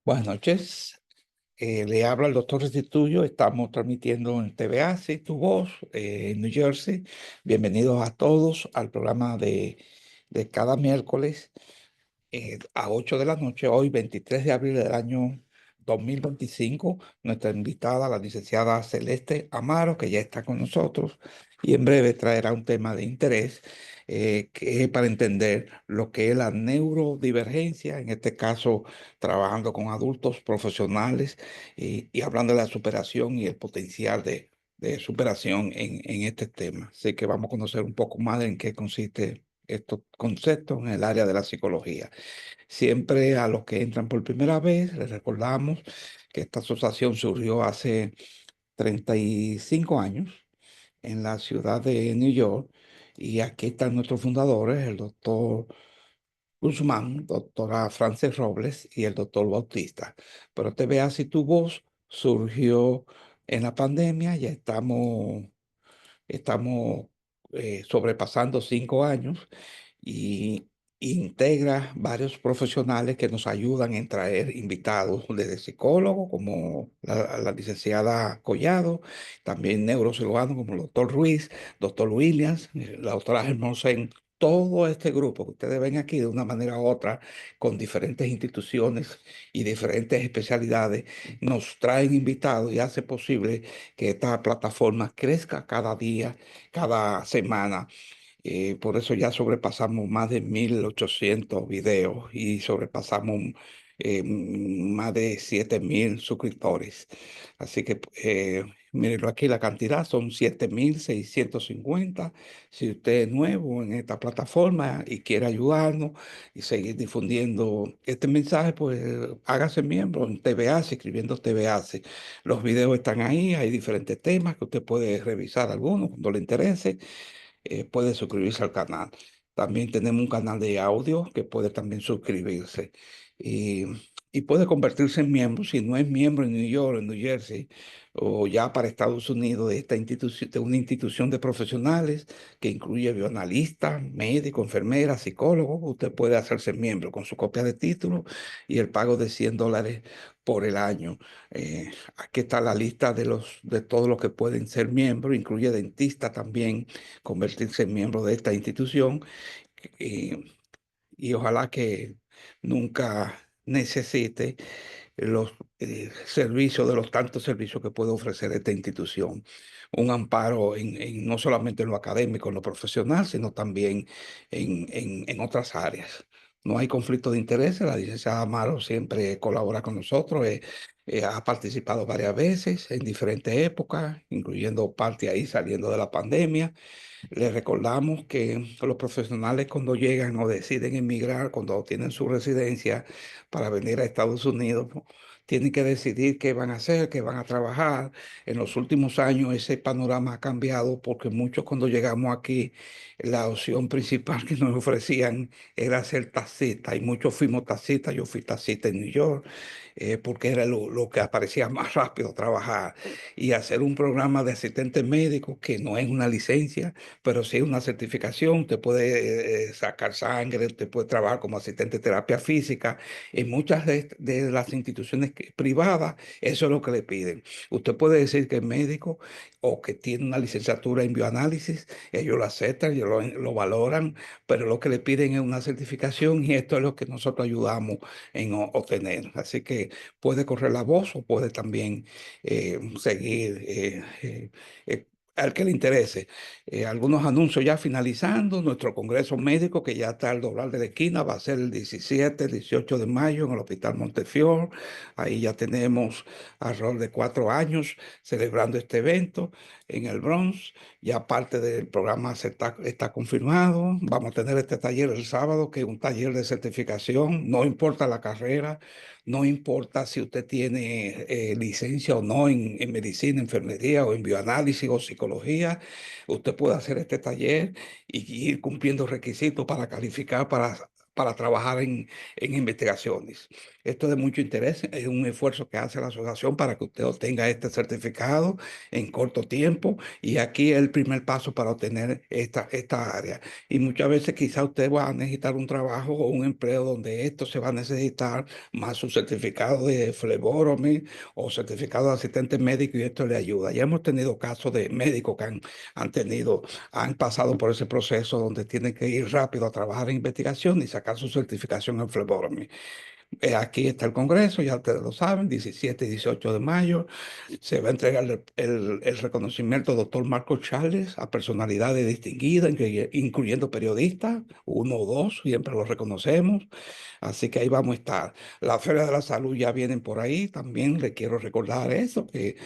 Buenas noches. Le habla el doctor Restituyo. Estamos transmitiendo en TVAC, Tu Voz, en New Jersey. Bienvenidos a todos al programa de cada miércoles a 8 de la noche, hoy 23 de abril del año 2025. Nuestra invitada, la licenciada Celeste Amaro, que ya está con nosotros y en breve traerá un tema de interés que es para entender lo que es la neurodivergencia, en este caso trabajando con adultos profesionales y hablando de la superación y el potencial de superación en este tema. Así que vamos a conocer un poco más en qué consiste estos conceptos en el área de la psicología. Siempre a los que entran por primera vez, les recordamos que esta asociación surgió hace 35 años en la ciudad de New York y aquí están nuestros fundadores, el doctor Guzmán, doctora Frances Robles y el doctor Bautista. Pero te veas si tu voz surgió en la pandemia, ya estamos sobrepasando 5 años y integra varios profesionales que nos ayudan en traer invitados, desde psicólogos como la licenciada Collado, también neurocirujano como el doctor Ruiz, doctor Williams, la doctora Hermosen. Todo este grupo que ustedes ven aquí de una manera u otra, con diferentes instituciones y diferentes especialidades, nos traen invitados y hace posible que esta plataforma crezca cada día, cada semana. Por eso ya sobrepasamos más de 1.800 videos y sobrepasamos más de 7.000 suscriptores. Así que mírenlo aquí, la cantidad son 7.650. Si usted es nuevo en esta plataforma y quiere ayudarnos y seguir difundiendo este mensaje, pues hágase miembro en TVAC, escribiendo TVAC. Los videos están ahí, hay diferentes temas que usted puede revisar algunos cuando le interese. Puede suscribirse al canal. También tenemos un canal de audio que puede también suscribirse. Y, y puede convertirse en miembro, si no es miembro en New York, en New Jersey, o ya para Estados Unidos, de esta institución, de una institución de profesionales que incluye bioanalistas, médicos, enfermeras, psicólogos. Usted puede hacerse miembro con su copia de título y el pago de $100 por el año. Aquí está la lista de todos los que pueden ser miembros, incluye dentistas también, convertirse en miembro de esta institución y, y ojalá que nunca necesite los servicios, de los tantos servicios que puede ofrecer esta institución. Un amparo no solamente en lo académico, en lo profesional, sino también en otras áreas. No hay conflicto de intereses. La licenciada Amaro siempre colabora con nosotros. Ha participado varias veces en diferentes épocas, incluyendo parte ahí saliendo de la pandemia. Les recordamos que los profesionales cuando llegan o deciden emigrar, cuando tienen su residencia para venir a Estados Unidos, ¿no? Tienen que decidir qué van a hacer, qué van a trabajar. En los últimos años ese panorama ha cambiado porque muchos cuando llegamos aquí, la opción principal que nos ofrecían era ser taxista y muchos fuimos taxistas. Yo fui taxista en New York porque era lo que aparecía más rápido trabajar y hacer un programa de asistente médico que no es una licencia pero sí una certificación. Usted puede sacar sangre, usted puede trabajar como asistente de terapia física. En muchas de las instituciones privadas, eso es lo que le piden. Usted puede decir que es médico o que tiene una licenciatura en bioanálisis, ellos lo aceptan, ellos lo valoran, pero lo que le piden es una certificación y esto es lo que nosotros ayudamos en obtener. Así que puede correr la voz o puede también seguir. Al que le interese. Algunos anuncios ya finalizando. Nuestro congreso médico, que ya está al doblar de la esquina, va a ser el 17, el 18 de mayo en el Hospital Montefiore. Ahí ya tenemos alrededor de 4 años celebrando este evento en el Bronx. Ya parte del programa está confirmado. Vamos a tener este taller el sábado, que es un taller de certificación. No importa la carrera, no importa si usted tiene licencia o no en medicina, enfermería o en bioanálisis o psicología. Usted puede hacer este taller y ir cumpliendo requisitos para calificar para trabajar en investigaciones. Esto es de mucho interés, es un esfuerzo que hace la asociación para que usted obtenga este certificado en corto tiempo y aquí es el primer paso para obtener esta área. Y muchas veces quizá usted va a necesitar un trabajo o un empleo donde esto se va a necesitar más su certificado de flebotomy o certificado de asistente médico y esto le ayuda. Ya hemos tenido casos de médicos que han pasado por ese proceso donde tienen que ir rápido a trabajar en investigación y sacar su certificación en flebotomy. Aquí está el Congreso, ya ustedes lo saben, 17 y 18 de mayo. Se va a entregar el reconocimiento doctor Marco Charles a personalidades distinguidas, incluyendo periodistas, uno o dos, siempre los reconocemos. Así que ahí vamos a estar. La Feria de la Salud ya vienen por ahí, también le quiero recordar eso, que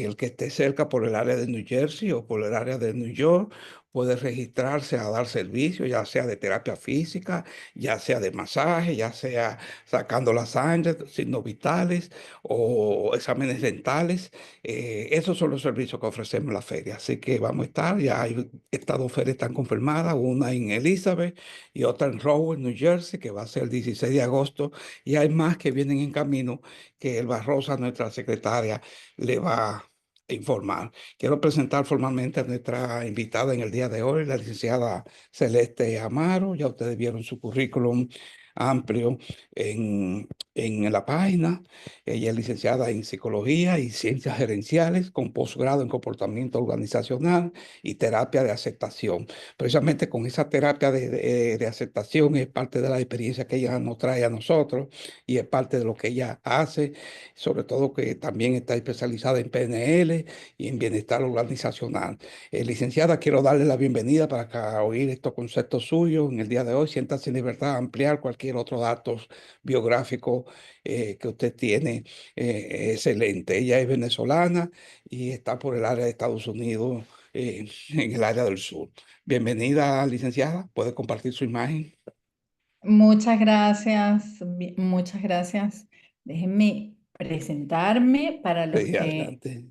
el que esté cerca por el área de New Jersey o por el área de New York puede registrarse a dar servicio, ya sea de terapia física, ya sea de masaje, ya sea sacando la sangre, signos vitales o exámenes dentales. Esos son los servicios que ofrecemos en la feria. Así que vamos a estar, ya hay estas dos ferias están confirmadas, una en Elizabeth y otra en Rowan, New Jersey, que va a ser el 16 de agosto, y hay más que vienen en camino que Elba Rosa, nuestra secretaria, le va a informar. Quiero presentar formalmente a nuestra invitada en el día de hoy, la licenciada Celeste Amaro. Ya ustedes vieron su currículum amplio en la página. Ella es licenciada en Psicología y Ciencias Gerenciales con posgrado en Comportamiento Organizacional y Terapia de Aceptación. Precisamente con esa terapia de aceptación es parte de la experiencia que ella nos trae a nosotros y es parte de lo que ella hace, sobre todo que también está especializada en PNL y en bienestar organizacional. Licenciada, quiero darle la bienvenida para oír estos conceptos suyos en el día de hoy. Siéntase en libertad de ampliar cualquier otro dato biográfico que usted tiene. Excelente. Ella es venezolana y está por el área de Estados Unidos, en el área del sur. Bienvenida, licenciada. ¿Puede compartir su imagen? Muchas gracias, muchas gracias. Déjenme presentarme para los Sí, que adelante.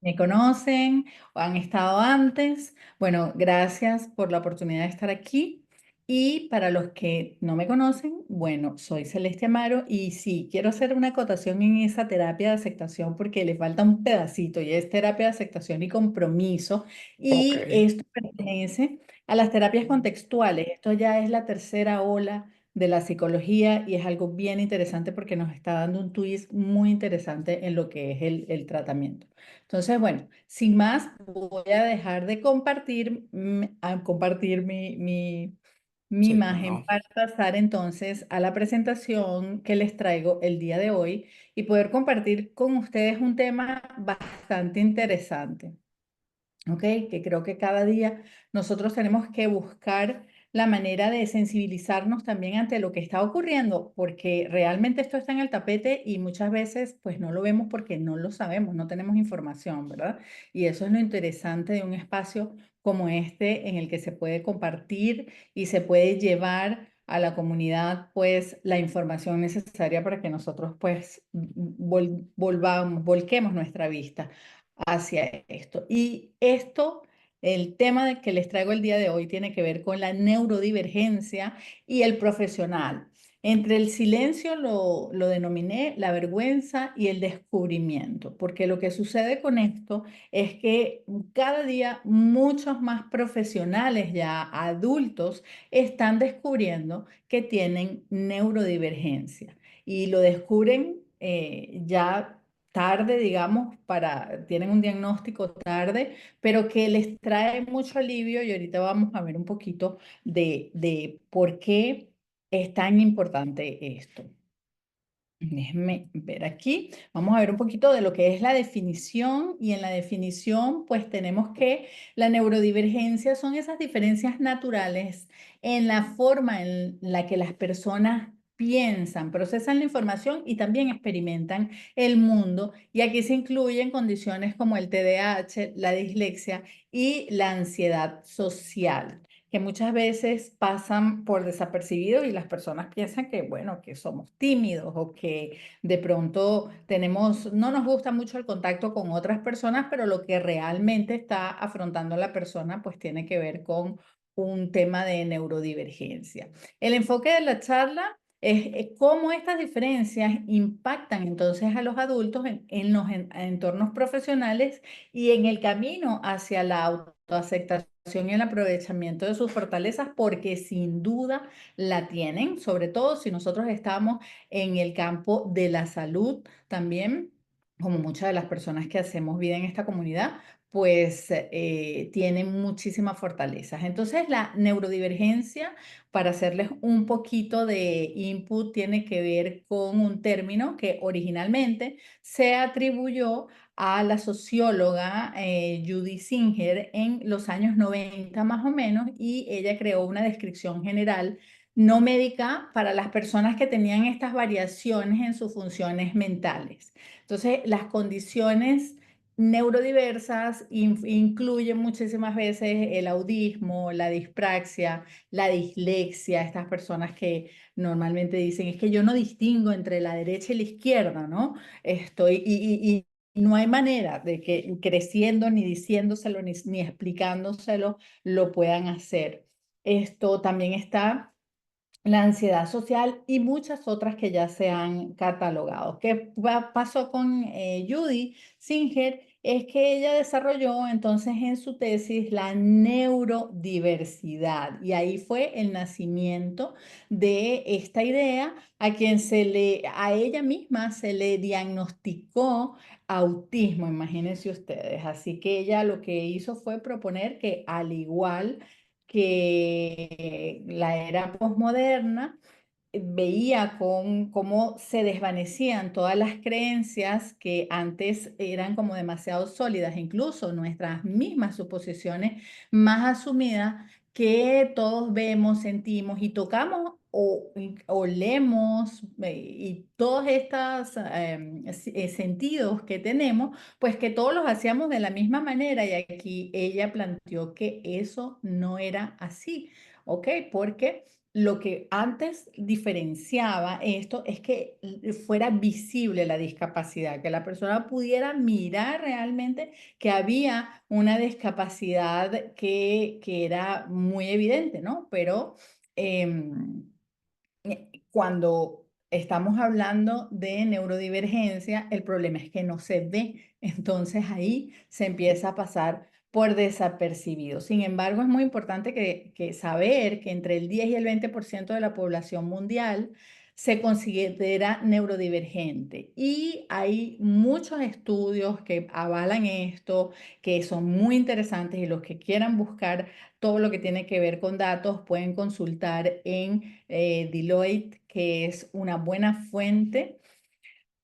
me conocen o han estado antes. Bueno, gracias por la oportunidad de estar aquí. Y para los que no me conocen, bueno, soy Celeste Amaro y sí, quiero hacer una acotación en esa terapia de aceptación porque le falta un pedacito y es terapia de aceptación y compromiso. Ok. Y esto pertenece a las terapias contextuales. Esto ya es la tercera ola de la psicología y es algo bien interesante porque nos está dando un twist muy interesante en lo que es el tratamiento. Entonces, bueno, sin más, voy a dejar de compartir, compartir mi Sí, cómo imagen no. para pasar entonces a la presentación que les traigo el día de hoy y poder compartir con ustedes un tema bastante interesante. ¿Ok? Que creo que cada día nosotros tenemos que buscar la manera de sensibilizarnos también ante lo que está ocurriendo, porque realmente esto está en el tapete y muchas veces pues no lo vemos porque no lo sabemos, no tenemos información, ¿verdad? Y eso es lo interesante de un espacio como este en el que se puede compartir y se puede llevar a la comunidad pues la información necesaria para que nosotros pues volquemos nuestra vista hacia esto. Y esto, el tema que les traigo el día de hoy tiene que ver con la neurodivergencia y el profesional. Entre el silencio lo denominé la vergüenza y el descubrimiento, porque lo que sucede con esto es que cada día muchos más profesionales ya adultos están descubriendo que tienen neurodivergencia y lo descubren ya tarde, digamos, tienen un diagnóstico tarde, pero que les trae mucho alivio y ahorita vamos a ver un poquito de por qué es tan importante esto. Déjenme ver aquí. Vamos a ver un poquito de lo que es la definición y en la definición pues tenemos que la neurodivergencia son esas diferencias naturales en la forma en la que las personas piensan, procesan la información y también experimentan el mundo. Y aquí se incluyen condiciones como el TDAH, la dislexia y la ansiedad social que muchas veces pasan por desapercibido y las personas piensan que, bueno, que somos tímidos o que de pronto no nos gusta mucho el contacto con otras personas, pero lo que realmente está afrontando la persona pues tiene que ver con un tema de neurodivergencia. El enfoque de la charla es cómo estas diferencias impactan entonces a los adultos en los entornos profesionales y en el camino hacia la autoaceptación y el aprovechamiento de sus fortalezas, porque sin duda la tienen, sobre todo si nosotros estamos en el campo de la salud también, como muchas de las personas que hacemos vida en esta comunidad, pues tienen muchísimas fortalezas. Entonces, la neurodivergencia, para hacerles un poquito de input, tiene que ver con un término que originalmente se atribuyó a la socióloga Judy Singer en los años 90 más o menos, y ella creó una descripción general no médica para las personas que tenían estas variaciones en sus funciones mentales. Entonces, las condiciones neurodiversas incluyen muchísimas veces el autismo, la dispraxia, la dislexia, estas personas que normalmente dicen, es que yo no distingo entre la derecha y la izquierda, ¿no? Y no hay manera de que creciendo, ni diciéndoselo, ni explicándoselo, lo puedan hacer. Esto también está la ansiedad social y muchas otras que ya se han catalogado. ¿Qué pasó con Judy Singer? Es que ella desarrolló entonces en su tesis la neurodiversidad, y ahí fue el nacimiento de esta idea, a ella misma se le diagnosticó autismo, imagínense ustedes. Así que ella lo que hizo fue proponer que, al igual que la era posmoderna, veía cómo se desvanecían todas las creencias que antes eran como demasiado sólidas, incluso nuestras mismas suposiciones más asumidas, que todos vemos, sentimos y tocamos o olemos, y todos estos sentidos que tenemos, pues que todos los hacíamos de la misma manera. Y aquí ella planteó que eso no era así, ¿ok? Porque lo que antes diferenciaba esto es que fuera visible la discapacidad, que la persona pudiera mirar realmente que había una discapacidad que era muy evidente, ¿no? Pero em, cuando estamos hablando de neurodivergencia, el problema es que no se ve. Entonces ahí se empieza a pasar por desapercibido. Sin embargo, es muy importante que saber que entre el 10 y el 20% de la población mundial se considera neurodivergente. Y hay muchos estudios que avalan esto, que son muy interesantes, y los que quieran buscar todo lo que tiene que ver con datos pueden consultar en Deloitte, que es una buena fuente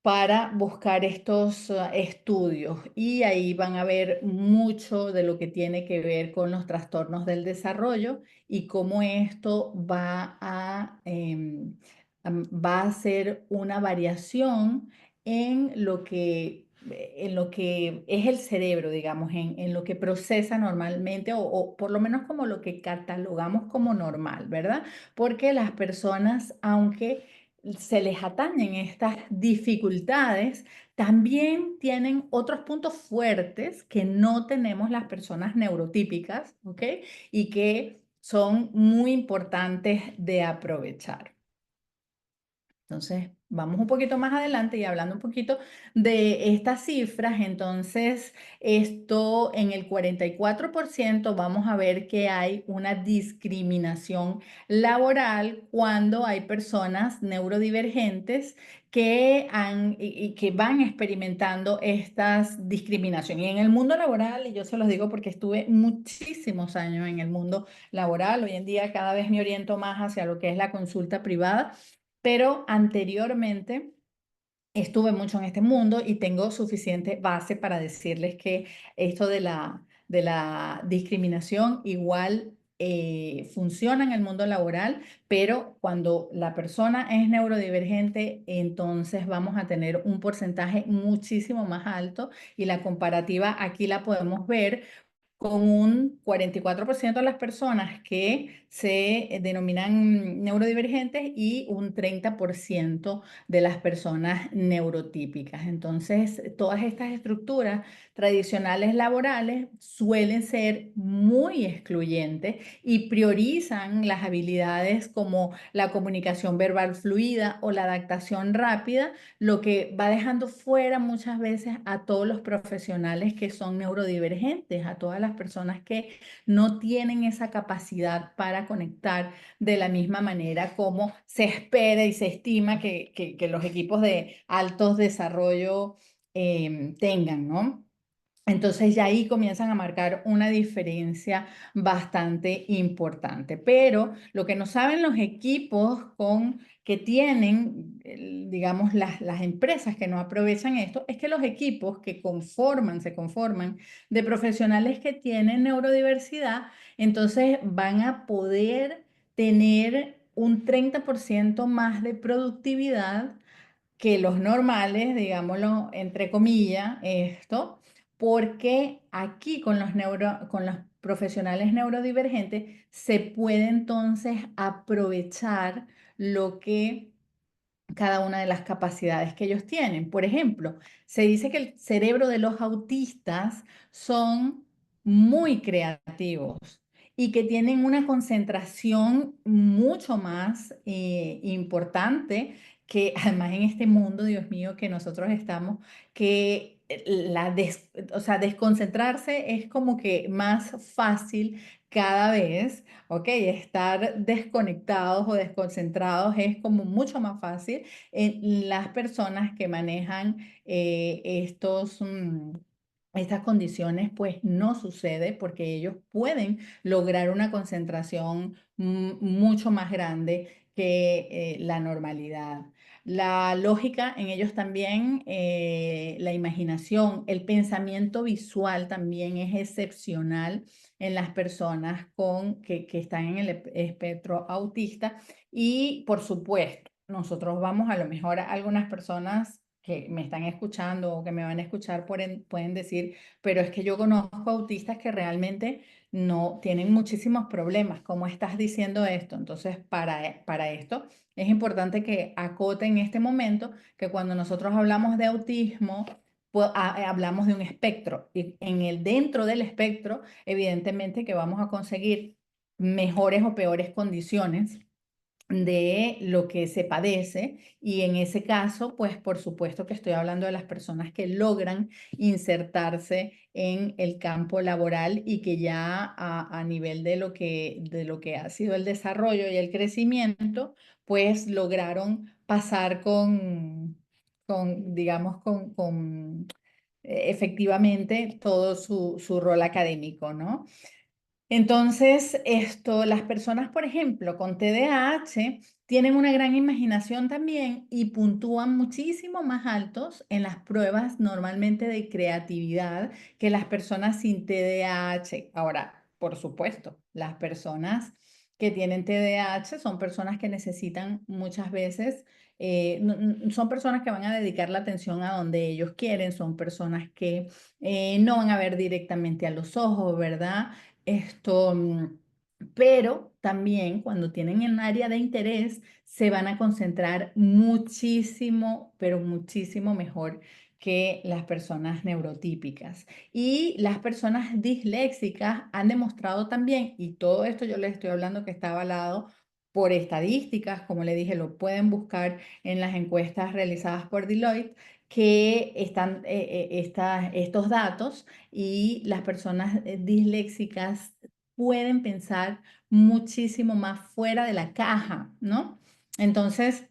para buscar estos estudios, y ahí van a ver mucho de lo que tiene que ver con los trastornos del desarrollo y cómo esto va a hacer una variación en lo que es el cerebro, digamos, en lo que procesa normalmente, o por lo menos como lo que catalogamos como normal, ¿verdad? Porque las personas, aunque se les atañen estas dificultades, también tienen otros puntos fuertes que no tenemos las personas neurotípicas, ¿ok? Y que son muy importantes de aprovechar. Entonces, vamos un poquito más adelante y hablando un poquito de estas cifras. Entonces, esto en el 44% vamos a ver que hay una discriminación laboral cuando hay personas neurodivergentes y que van experimentando estas discriminaciones. Y en el mundo laboral, y yo se los digo porque estuve muchísimos años en el mundo laboral, hoy en día cada vez me oriento más hacia lo que es la consulta privada, pero anteriormente estuve mucho en este mundo y tengo suficiente base para decirles que esto de la discriminación igual funciona en el mundo laboral, pero cuando la persona es neurodivergente, entonces vamos a tener un porcentaje muchísimo más alto, y la comparativa aquí la podemos ver con un 44% de las personas que se denominan neurodivergentes y un 30% de las personas neurotípicas. Entonces, todas estas estructuras tradicionales laborales suelen ser muy excluyentes y priorizan las habilidades como la comunicación verbal fluida o la adaptación rápida, lo que va dejando fuera muchas veces a todos los profesionales que son neurodivergentes, a todas las personas que no tienen esa capacidad para conectar de la misma manera como se espera y se estima que los equipos de altos desarrollo tengan, ¿no? Entonces ya ahí comienzan a marcar una diferencia bastante importante. Pero lo que no saben los equipos que tienen, digamos, las empresas que no aprovechan esto, es que los equipos se conforman de profesionales que tienen neurodiversidad, entonces van a poder tener un 30% más de productividad que los normales, digámoslo entre comillas, esto, porque aquí con los profesionales neurodivergentes se puede entonces aprovechar lo que cada una de las capacidades que ellos tienen. Por ejemplo, se dice que el cerebro de los autistas son muy creativos y que tienen una concentración mucho más importante que además en este mundo, Dios mío, que nosotros estamos, que o sea, desconcentrarse es como que más fácil cada vez. Ok, estar desconectados o desconcentrados es como mucho más fácil en las personas que manejan estas condiciones, pues no sucede porque ellos pueden lograr una concentración mucho más grande que la normalidad. La lógica en ellos también, la imaginación, el pensamiento visual también es excepcional en las personas que están en el espectro autista. Y por supuesto, nosotros vamos a lo mejor a algunas personas que me están escuchando o que me van a escuchar pueden decir, pero es que yo conozco autistas que realmente no tienen muchísimos problemas. ¿Cómo estás diciendo esto? Entonces, para esto es importante que acote en este momento que cuando nosotros hablamos de autismo, pues, hablamos de un espectro y dentro del espectro, evidentemente que vamos a conseguir mejores o peores condiciones de lo que se padece y en ese caso, pues por supuesto que estoy hablando de las personas que logran insertarse en el campo laboral y que ya a nivel de lo que ha sido el desarrollo y el crecimiento, pues lograron pasar digamos, efectivamente todo su rol académico, ¿no? Entonces, las personas, por ejemplo, con TDAH tienen una gran imaginación también y puntúan muchísimo más altos en las pruebas normalmente de creatividad que las personas sin TDAH. Ahora, por supuesto, las personas que tienen TDAH son personas que necesitan muchas veces, son personas que van a dedicar la atención a donde ellos quieren, son personas que no van a ver directamente a los ojos, ¿verdad? Pero también cuando tienen un área de interés, se van a concentrar muchísimo, pero muchísimo mejor que las personas neurotípicas. Y las personas disléxicas han demostrado también, y todo esto yo les estoy hablando que está avalado por estadísticas, como le dije, lo pueden buscar en las encuestas realizadas por Deloitte, que están estos datos y las personas disléxicas pueden pensar muchísimo más fuera de la caja, ¿no? Entonces,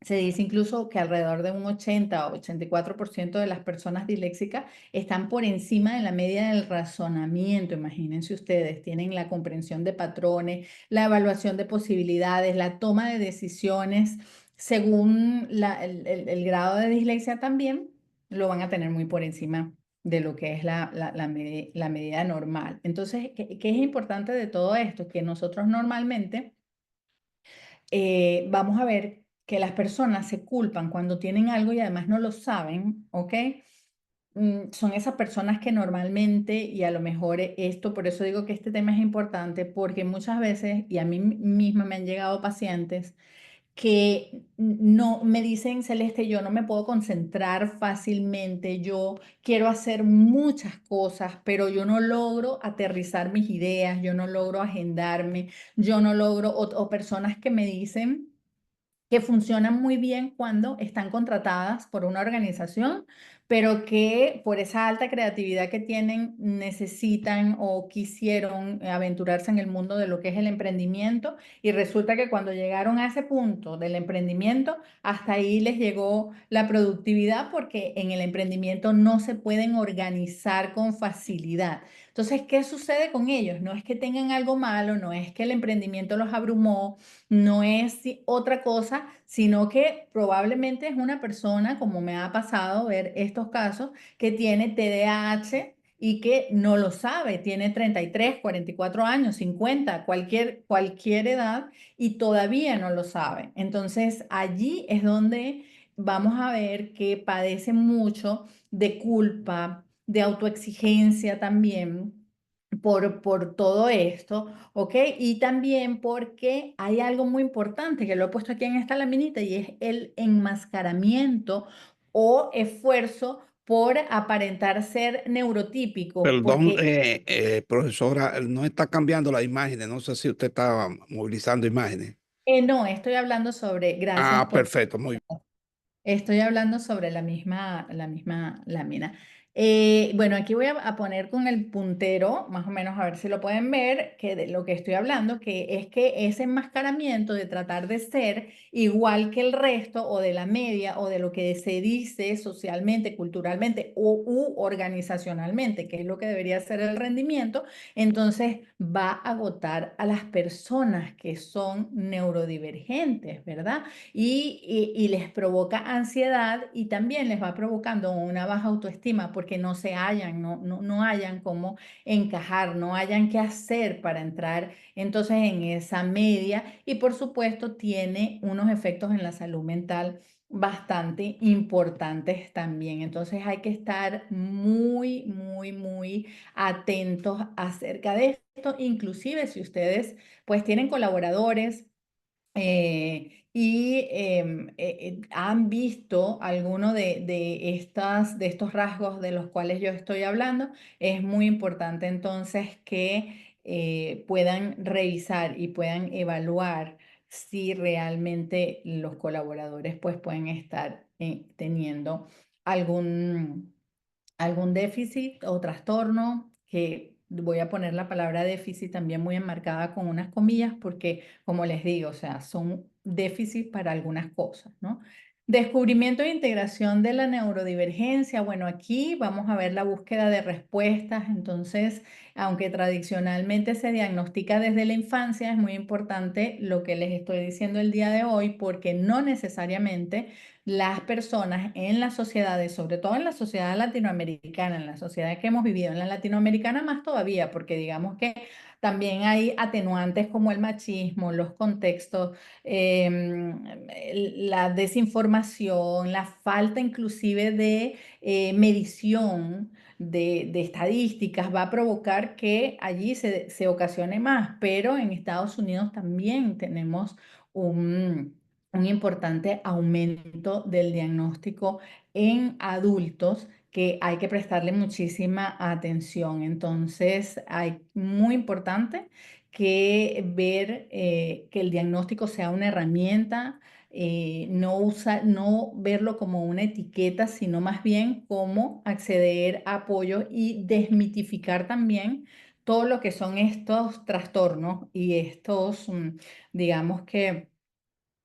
se dice incluso que alrededor de un 80 o 84% de las personas disléxicas están por encima de la media del razonamiento. Imagínense ustedes, tienen la comprensión de patrones, la evaluación de posibilidades, la toma de decisiones, según el grado de dislexia también, lo van a tener muy por encima de lo que es la medida normal. Entonces, ¿qué es importante de todo esto? Que nosotros normalmente vamos a ver que las personas se culpan cuando tienen algo y además no lo saben, ¿ok? son esas personas que normalmente, y a lo mejor esto, por eso digo que este tema es importante, porque muchas veces, y a mí misma me han llegado pacientes que no me dicen, Celeste, yo no me puedo concentrar fácilmente, yo quiero hacer muchas cosas, pero yo no logro aterrizar mis ideas, yo no logro agendarme, yo no logro, o personas que me dicen que funcionan muy bien cuando están contratadas por una organización, pero que por esa alta creatividad que tienen necesitan o quisieron aventurarse en el mundo de lo que es el emprendimiento y resulta que cuando llegaron a ese punto del emprendimiento, hasta ahí les llegó la productividad porque en el emprendimiento no se pueden organizar con facilidad. Entonces, ¿qué sucede con ellos? No es que tengan algo malo, no es que el emprendimiento los abrumó, no es otra cosa, sino que probablemente es una persona, como me ha pasado ver estos casos, que tiene TDAH y que no lo sabe, tiene 33, 44 años, 50, cualquier edad y todavía no lo sabe. Entonces allí es donde vamos a ver que padece mucho de culpa, de autoexigencia también por todo esto, ¿ok? Y también porque hay algo muy importante que lo he puesto aquí en esta laminita y es el enmascaramiento o esfuerzo por aparentar ser neurotípico, Perdón, porque profesora, no está cambiando las imágenes. No sé si usted está movilizando imágenes. no, estoy hablando sobre, gracias Ah, por... perfecto, muy Estoy hablando sobre la misma lámina. Bueno, aquí voy a poner con el puntero, más o menos a ver si lo pueden ver, que de lo que estoy hablando, que es que ese enmascaramiento de tratar de ser igual que el resto o de la media o de lo que se dice socialmente, culturalmente u organizacionalmente, que es lo que debería ser el rendimiento, entonces va a agotar a las personas que son neurodivergentes, ¿verdad? Y les provoca ansiedad y también les va provocando una baja autoestima porque no se hallan, no hallan cómo encajar, no hallan qué hacer para entrar entonces en esa media y por supuesto tiene unos efectos en la salud mental bastante importantes también. Entonces hay que estar muy, muy, muy atentos acerca de esto, inclusive si ustedes pues tienen colaboradores han visto alguno de estos rasgos de los cuales yo estoy hablando, es muy importante entonces que puedan revisar y puedan evaluar si realmente los colaboradores pues pueden estar teniendo algún algún déficit o trastorno, que voy a poner la palabra déficit también muy enmarcada con unas comillas, porque como les digo, o sea, son déficits para algunas cosas, ¿no? Descubrimiento e integración de la neurodivergencia. Bueno, aquí vamos a ver la búsqueda de respuestas. Entonces, aunque tradicionalmente se diagnostica desde la infancia, es muy importante lo que les estoy diciendo el día de hoy, porque no necesariamente las personas en las sociedades, sobre todo en la sociedad latinoamericana, en la sociedad que hemos vivido, en la latinoamericana más todavía, porque digamos que también hay atenuantes como el machismo, los contextos, la desinformación, la falta inclusive de medición de estadísticas va a provocar que allí se ocasione más, pero en Estados Unidos también tenemos un importante aumento del diagnóstico en adultos que hay que prestarle muchísima atención. Entonces, hay muy importante que ver que el diagnóstico sea una herramienta, no verlo como una etiqueta, sino más bien como acceder a apoyo y desmitificar también todo lo que son estos trastornos y estos, digamos que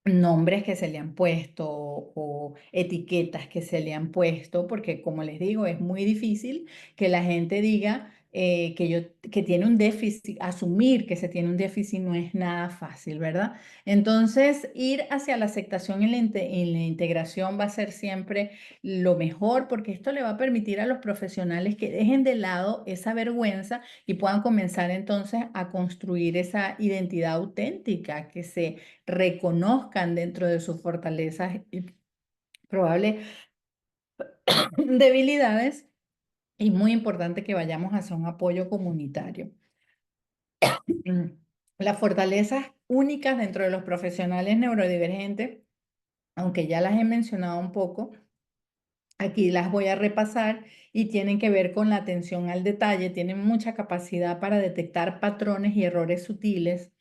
nombres que se le han puesto o etiquetas que se le han puesto, porque como les digo, es muy difícil que la gente diga que tiene un déficit, asumir que se tiene un déficit no es nada fácil, ¿verdad? Entonces, ir hacia la aceptación y la integración va a ser siempre lo mejor, porque esto le va a permitir a los profesionales que dejen de lado esa vergüenza y puedan comenzar entonces a construir esa identidad auténtica, que se reconozcan dentro de sus fortalezas y probables debilidades y muy importante que vayamos hacia un apoyo comunitario. Mm. Las fortalezas únicas dentro de los profesionales neurodivergentes, aunque ya las he mencionado un poco, aquí las voy a repasar y tienen que ver con la atención al detalle, tienen mucha capacidad para detectar patrones y errores sutiles,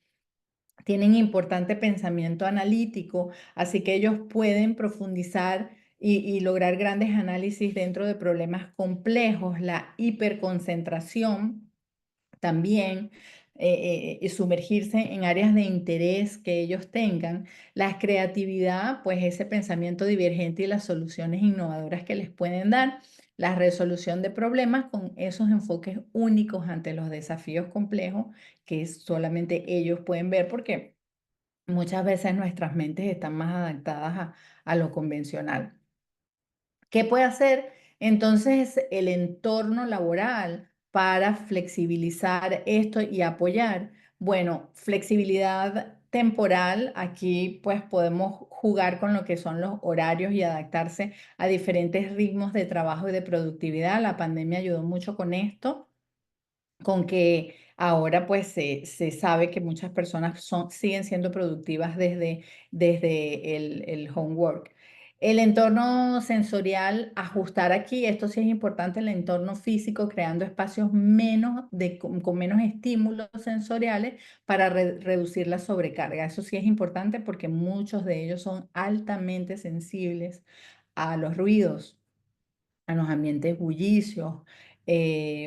tienen importante pensamiento analítico, así que ellos pueden profundizar y lograr grandes análisis dentro de problemas complejos, la hiperconcentración también, y sumergirse en áreas de interés que ellos tengan, la creatividad, pues ese pensamiento divergente y las soluciones innovadoras que les pueden dar, la resolución de problemas con esos enfoques únicos ante los desafíos complejos que solamente ellos pueden ver porque muchas veces nuestras mentes están más adaptadas a lo convencional. ¿Qué puede hacer entonces el entorno laboral para flexibilizar esto y apoyar? Bueno, flexibilidad temporal, aquí pues podemos jugar con lo que son los horarios y adaptarse a diferentes ritmos de trabajo y de productividad. La pandemia ayudó mucho con esto, con que ahora pues se sabe que muchas personas siguen siendo productivas desde el homework. El entorno sensorial, ajustar aquí, esto sí es importante, el entorno físico, creando espacios con menos estímulos sensoriales para reducir la sobrecarga. Eso sí es importante porque muchos de ellos son altamente sensibles a los ruidos, a los ambientes bullicios,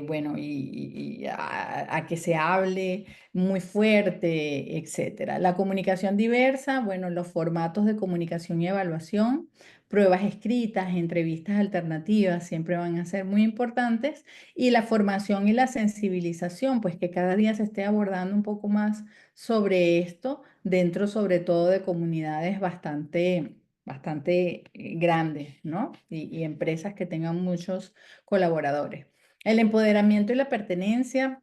bueno, y a que se hable muy fuerte, etcétera. La comunicación diversa, bueno, los formatos de comunicación y evaluación, pruebas escritas, entrevistas alternativas siempre van a ser muy importantes, y la formación y la sensibilización, pues que cada día se esté abordando un poco más sobre esto, dentro sobre todo de comunidades bastante grandes, ¿no? Y empresas que tengan muchos colaboradores. El empoderamiento y la pertenencia.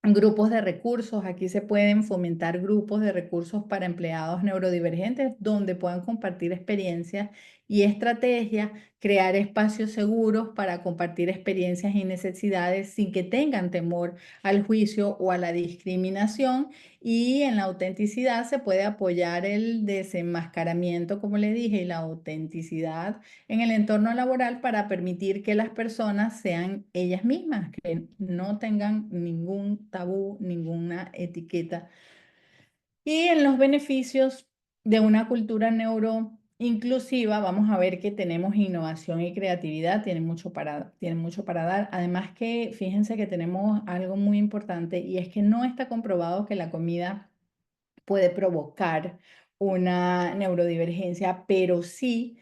Grupos de recursos, aquí se pueden fomentar grupos de recursos para empleados neurodivergentes donde puedan compartir experiencias y estrategias, crear espacios seguros para compartir experiencias y necesidades sin que tengan temor al juicio o a la discriminación. Y en la autenticidad se puede apoyar el desenmascaramiento, como le dije, y la autenticidad en el entorno laboral para permitir que las personas sean ellas mismas, que no tengan ningún tabú, ninguna etiqueta. Y en los beneficios de una cultura neuroinclusiva, vamos a ver que tenemos innovación y creatividad, tienen mucho para dar. Además que fíjense que tenemos algo muy importante y es que no está comprobado que la comida puede provocar una neurodivergencia, pero sí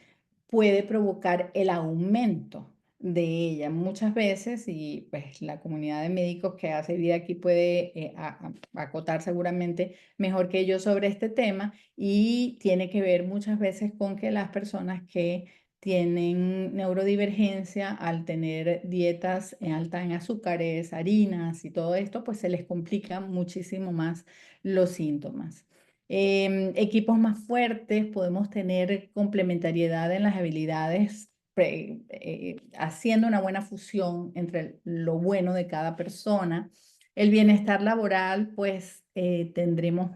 puede provocar el aumento de ella muchas veces, y pues la comunidad de médicos que hace vida aquí puede acotar seguramente mejor que yo sobre este tema, y tiene que ver muchas veces con que las personas que tienen neurodivergencia, al tener dietas altas en azúcares, harinas y todo esto, pues se les complica muchísimo más los síntomas. Equipos más fuertes, podemos tener complementariedad en las habilidades, haciendo una buena fusión entre lo bueno de cada persona. El bienestar laboral, pues tendremos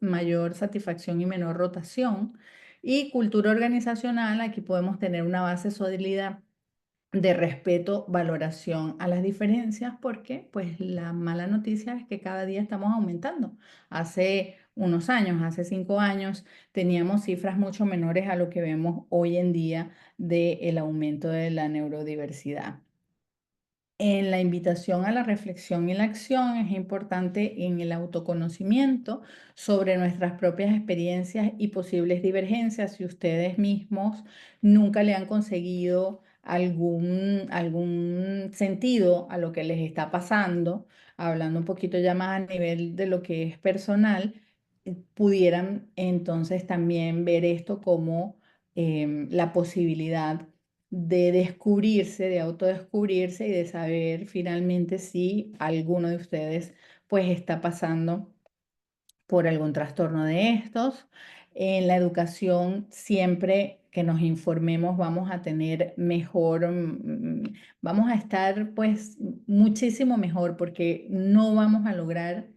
mayor satisfacción y menor rotación. Y cultura organizacional, aquí podemos tener una base sólida de respeto, valoración a las diferencias, porque pues la mala noticia es que cada día estamos aumentando. Hace unos años, hace 5 años, teníamos cifras mucho menores a lo que vemos hoy en día del aumento de la neurodiversidad. En la invitación a la reflexión y la acción es importante en el autoconocimiento sobre nuestras propias experiencias y posibles divergencias. Si ustedes mismos nunca le han conseguido algún sentido a lo que les está pasando, hablando un poquito ya más a nivel de lo que es personal, pudieran entonces también ver esto como la posibilidad de descubrirse, de autodescubrirse y de saber finalmente si alguno de ustedes pues está pasando por algún trastorno de estos. en la educación, siempre que nos informemos, vamos a tener mejor, vamos a estar pues muchísimo mejor porque no vamos a lograr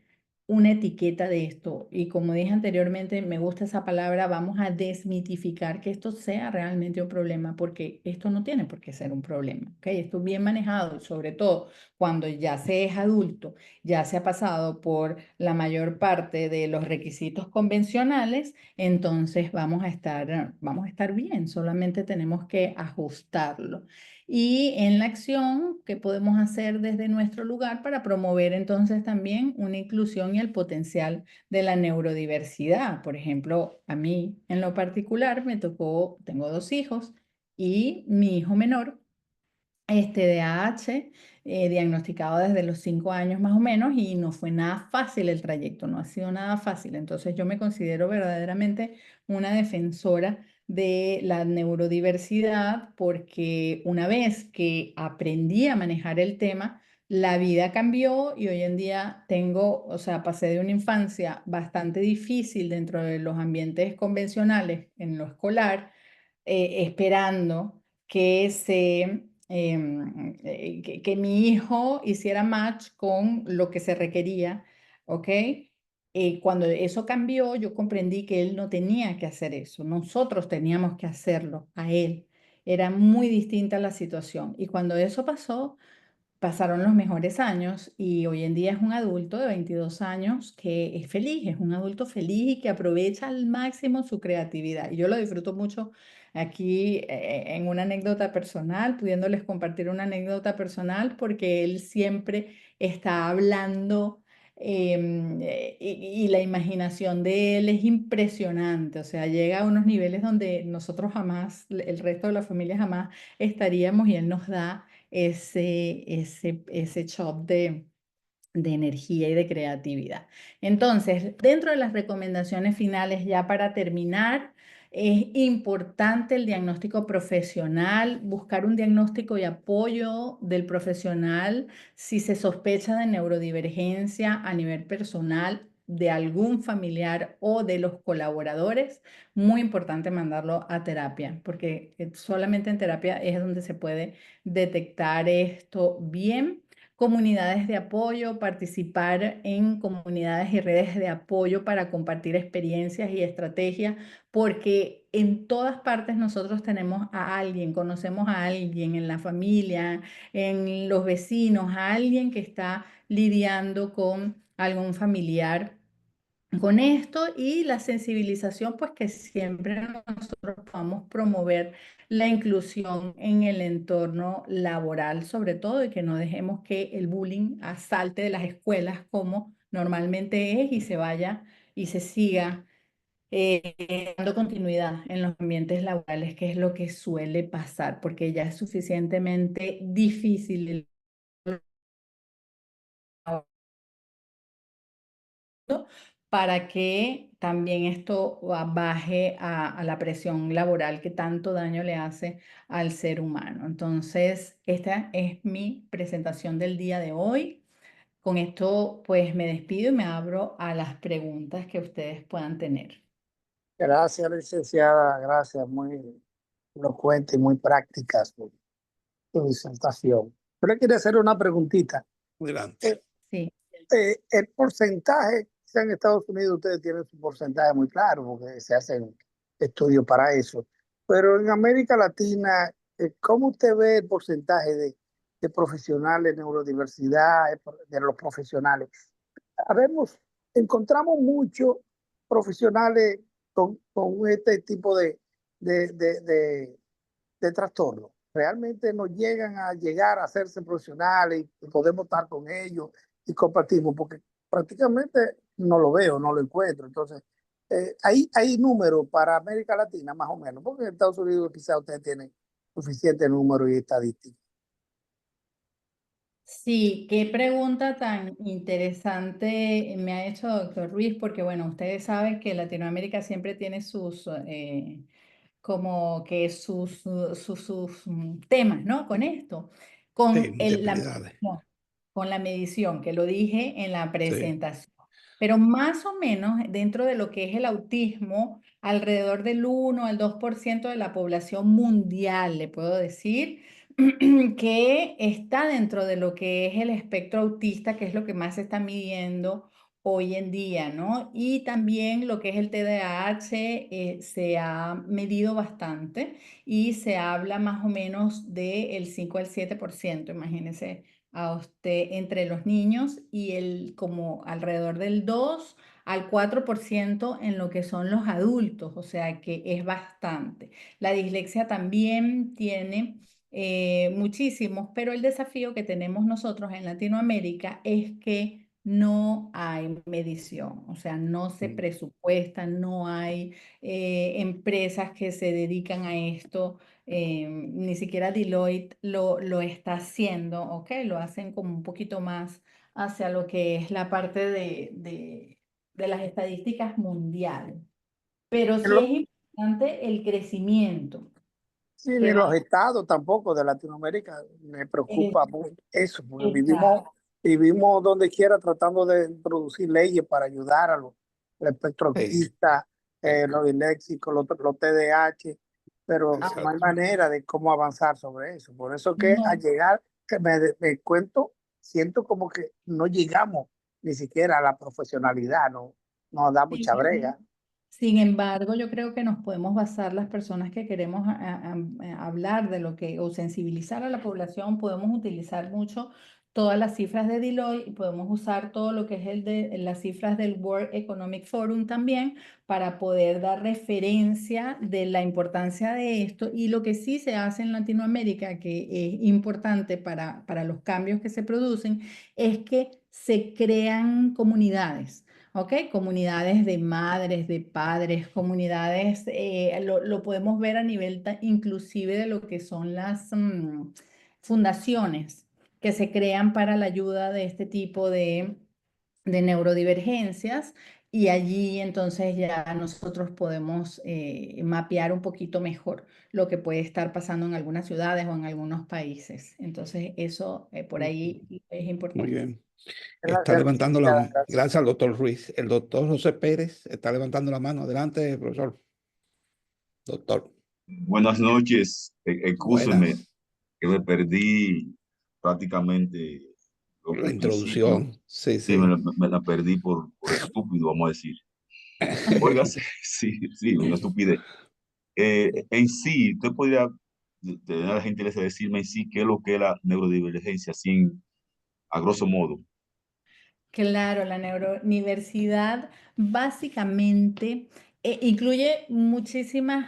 una etiqueta de esto. Y como dije anteriormente, me gusta esa palabra, vamos a desmitificar que esto sea realmente un problema, porque esto no tiene por qué ser un problema, ¿ok? Esto bien manejado, y sobre todo cuando ya se es adulto, ya se ha pasado por la mayor parte de los requisitos convencionales, entonces vamos a estar bien, solamente tenemos que ajustarlo. Y en la acción, ¿qué podemos hacer desde nuestro lugar para promover entonces también una inclusión y el potencial de la neurodiversidad? Por ejemplo, a mí en lo particular me tocó, tengo dos hijos y mi hijo menor de AH, diagnosticado desde los 5 años más o menos, y no fue nada fácil el trayecto, no ha sido nada fácil. Entonces yo me considero verdaderamente una defensora de la neurodiversidad porque una vez que aprendí a manejar el tema, la vida cambió y hoy en día tengo, o sea, pasé de una infancia bastante difícil dentro de los ambientes convencionales en lo escolar, esperando que que mi hijo hiciera match con lo que se requería, ¿ok? Cuando eso cambió, yo comprendí que él no tenía que hacer eso, nosotros teníamos que hacerlo a él. Era muy distinta la situación. Y cuando eso pasó, pasaron los mejores años y hoy en día es un adulto de 22 años que es feliz, es un adulto feliz y que aprovecha al máximo su creatividad. Y yo lo disfruto mucho aquí en una anécdota personal, pudiéndoles compartir una anécdota personal, porque él siempre está hablando. Y la imaginación de él es impresionante, o sea, llega a unos niveles donde nosotros jamás, el resto de la familia jamás estaríamos, y él nos da ese shot de energía y de creatividad. Entonces, dentro de las recomendaciones finales, ya para terminar, es importante el diagnóstico profesional, buscar un diagnóstico y apoyo del profesional si se sospecha de neurodivergencia a nivel personal de algún familiar o de los colaboradores. Muy importante mandarlo a terapia, porque solamente en terapia es donde se puede detectar esto bien. Comunidades de apoyo, participar en comunidades y redes de apoyo para compartir experiencias y estrategias, porque en todas partes nosotros tenemos a alguien, conocemos a alguien en la familia, en los vecinos, a alguien que está lidiando con algún familiar con esto, y la sensibilización, pues que siempre nosotros podamos promover la inclusión en el entorno laboral, sobre todo, y que no dejemos que el bullying asalte de las escuelas como normalmente es y se vaya y se siga dando continuidad en los ambientes laborales, que es lo que suele pasar, porque ya es suficientemente difícil el para que también esto baje a la presión laboral que tanto daño le hace al ser humano. Entonces, esta es mi presentación del día de hoy. Con esto, pues me despido y me abro a las preguntas que ustedes puedan tener. Gracias, licenciada, gracias, muy elocuente y muy práctica su disertación. Yo le quería hacer una preguntita. Adelante. Eh, Sí. el porcentaje, quizá en Estados Unidos ustedes tienen su porcentaje muy claro porque se hacen estudios para eso, pero en América Latina, ¿cómo usted ve el porcentaje de profesionales de neurodiversidad, de los profesionales? Habemos, encontramos muchos profesionales con este tipo de, de, de, de trastorno. Realmente nos llegan a llegar a hacerse profesionales y podemos estar con ellos y compartimos, porque prácticamente no lo veo, no lo encuentro. Entonces, hay números para América Latina, más o menos, porque en Estados Unidos quizás ustedes tienen suficiente número y estadísticas. Sí, qué pregunta tan interesante me ha hecho doctor Ruiz, porque bueno, ustedes saben que Latinoamérica siempre tiene sus, como que sus temas, ¿no? Con esto, Sí, con debilidades. con la medición, que lo dije en la Sí, presentación. pero más o menos dentro de lo que es el autismo, alrededor del 1 al 2% de la población mundial, le puedo decir, que está dentro de lo que es el espectro autista, que es lo que más se está midiendo hoy en día, ¿no? Y también lo que es el TDAH se ha medido bastante y se habla más o menos del 5 al 7%, imagínense a usted entre los niños y como alrededor del 2 al 4% en lo que son los adultos, o sea que es bastante. La dislexia también tiene muchísimos, pero el desafío que tenemos nosotros en Latinoamérica es que no hay medición, o sea, no se Mm. presupuesta, no hay empresas que se dedican a esto, ni siquiera Deloitte lo está haciendo, ¿ok? Lo hacen como un poquito más hacia lo que es la parte de las estadísticas mundiales. Pero En sí lo- es importante el crecimiento Sí, que ni va. los estados tampoco de Latinoamérica me eh, preocupa mucho eso, porque Exacto. vivimos donde quiera tratando de introducir leyes para ayudar a los el espectro Sí, autista, sí, los disléxicos, los TDAH, pero no hay exacto. manera de cómo avanzar sobre eso. Por eso que al No, llegar, que me cuento, siento como que no llegamos ni siquiera a la profesionalidad, no nos da sí. mucha brega. Sin embargo, yo creo que nos podemos basar las personas que queremos hablar de lo que o sensibilizar a la población, podemos utilizar mucho todas las cifras de Deloitte y podemos usar todo lo que es las cifras del World Economic Forum también para poder dar referencia de la importancia de esto y lo que sí se hace en Latinoamérica, que es importante para los cambios que se producen, es que se crean comunidades. ¿Ok? Comunidades de madres, de padres, comunidades, lo podemos ver a nivel inclusive de lo que son las fundaciones que se crean para la ayuda de este tipo de neurodivergencias y allí entonces ya nosotros podemos mapear un poquito mejor lo que puede estar pasando en algunas ciudades o en algunos países. Entonces eso por Ujú. ahí es Muy importante. bien. Está levantando Gracias. gracias al doctor Ruiz. El doctor José Pérez está levantando la mano. Adelante, profesor. Doctor, Buenas noches, excúseme buenas. que me perdí prácticamente La el principio. introducción. Sí, Sí, sí. me la perdí por estúpido, vamos a decir. Oiga, sí, sí, una estupidez. En sí, usted podría tener la gentileza de decirme en sí qué es lo que es la neurodivergencia, así a grosso modo. Claro, la neurodiversidad básicamente incluye muchísimos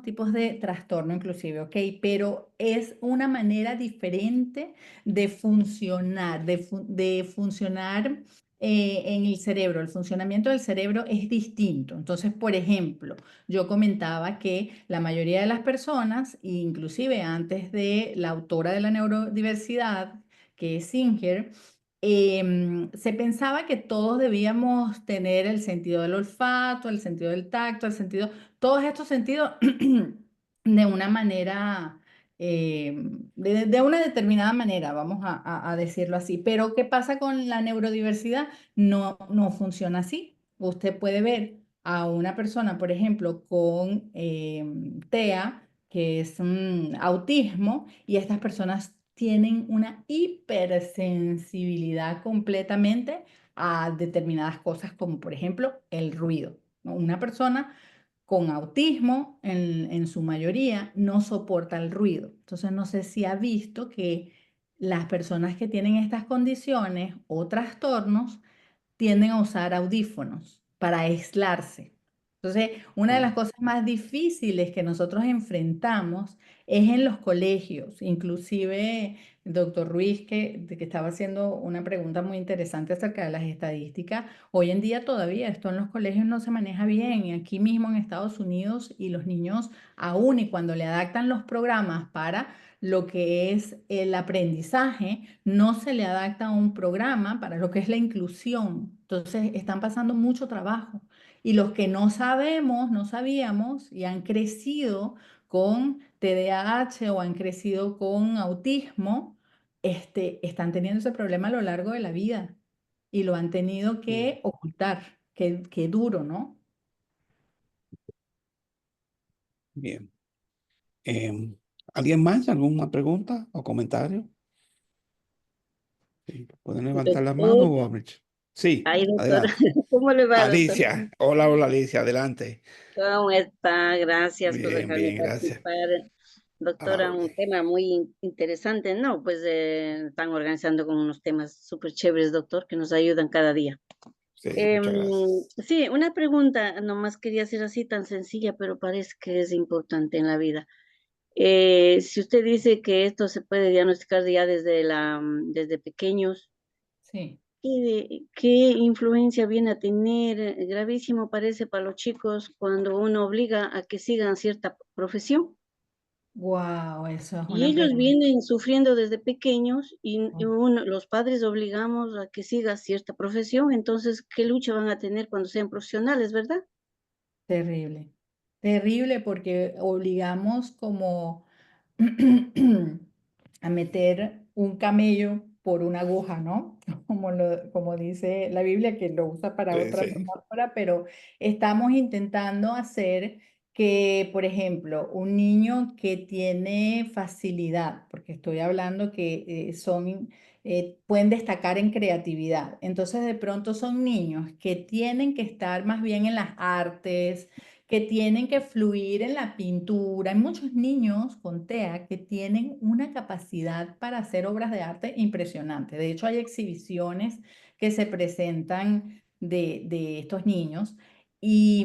tipos de trastorno inclusive, ¿ok? Pero es una manera diferente de funcionar, de funcionar en el cerebro. El funcionamiento del cerebro es distinto. Entonces, por ejemplo, yo comentaba que la mayoría de las personas, inclusive antes de la autora de la neurodiversidad, que es Singer, se pensaba que todos debíamos tener el sentido del olfato, el sentido del tacto, todos estos sentidos de una manera, de una determinada manera, vamos a decirlo así. Pero ¿qué pasa con la neurodiversidad? No, no funciona así. Usted puede ver a una persona, por ejemplo, con TEA, que es autismo, y estas personas tienen una hipersensibilidad completamente a determinadas cosas, como por ejemplo el ruido, ¿no? Una persona con autismo, en su mayoría, no soporta el ruido. Entonces, no sé si ha visto que las personas que tienen estas condiciones o trastornos tienden a usar audífonos para aislarse. Entonces, una de las Mm. cosas más difíciles que nosotros enfrentamos es en los colegios. Inclusive, el doctor Ruiz, que estaba haciendo una pregunta muy interesante acerca de las estadísticas, hoy en día todavía esto en los colegios no se maneja bien. Y aquí mismo en Estados Unidos y los niños, aún y cuando le adaptan los programas para lo que es el aprendizaje, no se le adapta a un programa para lo que es la inclusión. Entonces, están pasando mucho trabajo. Y los que no sabemos, no sabíamos y han crecido con TDAH o han crecido con autismo, están teniendo ese problema a lo largo de la vida. y lo han tenido que ocultar. Qué duro, ¿no? Bien. ¿Alguien más? ¿Alguna pregunta o comentario? Sí, ¿pueden levantar la mano Doctor, o abrir? Sí, ay, doctor, adelante. ¿cómo le va, doctor? Alicia. Hola, hola, Alicia, adelante. ¿Cómo está? Gracias por Bien, dejarme bien, gracias. participar. A la Doctora, un orden. tema muy interesante, ¿no? Pues están organizando con unos temas súper chéveres, doctor, que nos ayudan cada día. Sí, Em, muchas gracias. sí, una pregunta, nomás quería hacer así tan sencilla, pero parece que es importante en la vida. Si usted dice que esto se puede diagnosticar ya desde pequeños, Sí. ¿qué influencia viene a tener? Gravísimo parece para los chicos cuando uno obliga a que sigan cierta profesión. Wow, eso es Y una ellos pregunta. vienen sufriendo desde pequeños y los padres obligamos a que siga cierta profesión, entonces, ¿qué lucha van a tener cuando sean profesionales, verdad? Terrible, terrible porque obligamos como a meter un camello por una aguja, ¿no? Como dice la Biblia, que lo usa para Sí, otra sí, metáfora, pero estamos intentando hacer que, por ejemplo, un niño que tiene facilidad, porque estoy hablando que pueden destacar en creatividad, entonces de pronto son niños que tienen que estar más bien en las artes, que tienen que fluir en la pintura. Hay muchos niños con TEA que tienen una capacidad para hacer obras de arte impresionante. De hecho, hay exhibiciones que se presentan de estos niños. Y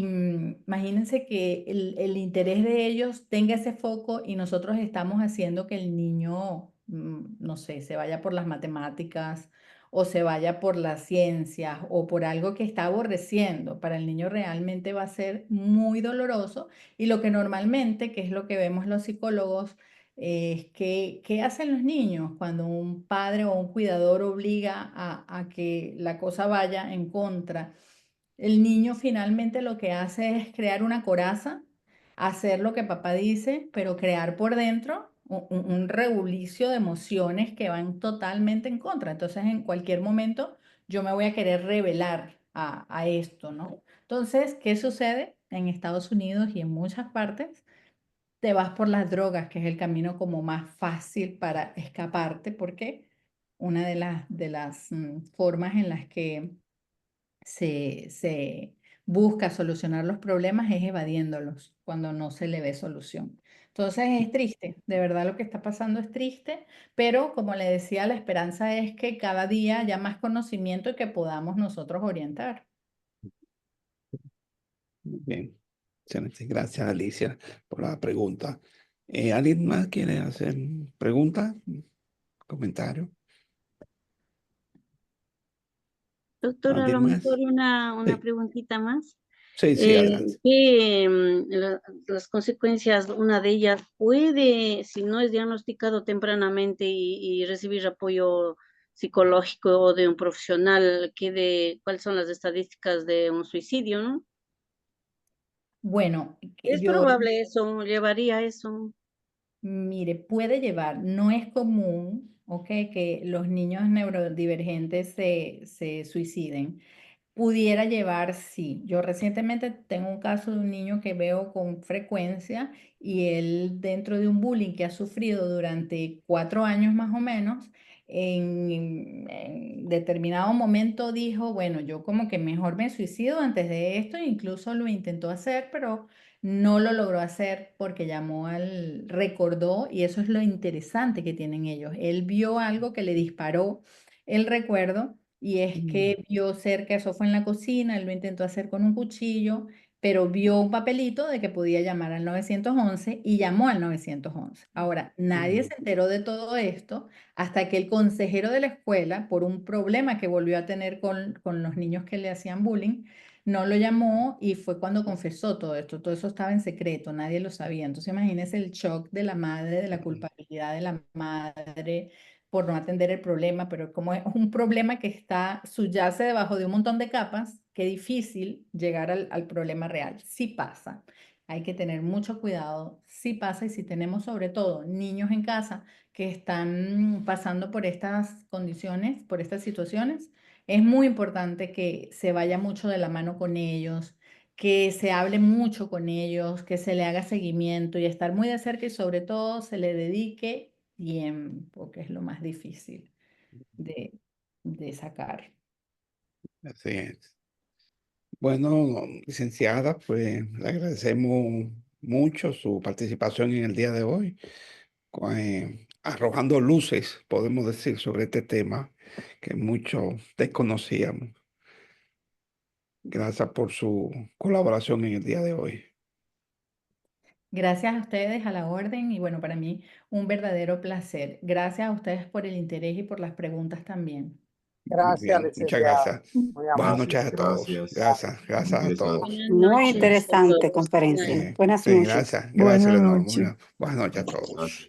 imagínense que el interés de ellos tenga ese foco y nosotros estamos haciendo que el niño, no sé, se vaya por las matemáticas o se vaya por las ciencias o por algo que está aborreciendo. Para el niño realmente va a ser muy doloroso y lo que normalmente, que es lo que vemos los psicólogos, es que, ¿qué hacen los niños cuando un padre o un cuidador obliga a que la cosa vaya en contra? El niño finalmente lo que hace es crear una coraza, hacer lo que papá dice, pero crear por dentro un rebulicio de emociones que van totalmente en contra. Entonces, en cualquier momento yo me voy a querer rebelar a esto, ¿no? Entonces, ¿qué sucede? En Estados Unidos y en muchas partes, te vas por las drogas, que es el camino como más fácil para escaparte, porque una de las formas en las que se busca solucionar los problemas es evadiéndolos cuando no se le ve solución. Entonces es triste, de verdad lo que está pasando es triste, pero como le decía, la esperanza es que cada día haya más conocimiento y que podamos nosotros orientar. bien. Excelente. Gracias, Alicia, por la pregunta. ¿Alguien más quiere hacer pregunta? ¿Comentario? Doctor, a lo ¿Alguien mejor más? una Sí, preguntita más. sí, sí, adelante. Las consecuencias, una de ellas puede, si no es diagnosticado tempranamente y recibir apoyo psicológico o de un profesional, ¿cuáles son las estadísticas de un suicidio, no? Bueno, Es yo probable eso, llevaría eso. mire, puede llevar, no es común, ¿ok? Que los niños neurodivergentes se suiciden. Pudiera llevar, sí. Yo recientemente tengo un caso de un niño que veo con frecuencia y él dentro de un bullying que ha sufrido durante 4 años más o menos, en determinado momento dijo, bueno, yo como que mejor me suicido antes de esto, incluso lo intentó hacer, pero no lo logró hacer porque recordó, y eso es lo interesante que tienen ellos. Él vio algo que le disparó el recuerdo y es que vio cerca, eso fue en la cocina, él lo intentó hacer con un cuchillo, pero vio un papelito de que podía llamar al 911 y llamó al 911. Ahora, nadie se enteró de todo esto hasta que el consejero de la escuela, por un problema que volvió a tener con los niños que le hacían bullying, no lo llamó y fue cuando confesó todo esto. Todo eso estaba en secreto, nadie lo sabía. Entonces, imagínese el shock de la madre, de la culpabilidad de la madre por no atender el problema, pero como es un problema que subyace debajo de un montón de capas, qué difícil llegar al problema real. Sí pasa, hay que tener mucho cuidado, sí pasa y si tenemos sobre todo niños en casa que están pasando por estas condiciones, por estas situaciones, Es muy importante que se vaya mucho de la mano con ellos, que se hable mucho con ellos, que se le haga seguimiento y estar muy de cerca y sobre todo se le dedique tiempo, que es lo más difícil de, de sacar. Así es. Bueno, licenciada, pues le agradecemos mucho su participación en el día de hoy, arrojando luces, podemos decir, sobre este tema que muchos desconocíamos. Gracias por su colaboración en el día de hoy. Gracias a ustedes, a la orden, y bueno, para mí un verdadero placer. Gracias a ustedes por el interés y por las preguntas también. Muy Gracias, bien, muchas licenciada. gracias. Muy Buenas amable. noches a todos. Gracias. Gracias Muy a interesante. todos. Buenas Muy noches a interesante todos. conferencia. Sí, Buenas sí, noches. gracias, Buenas Leonor. noches. Buenas noches a Gracias. todos.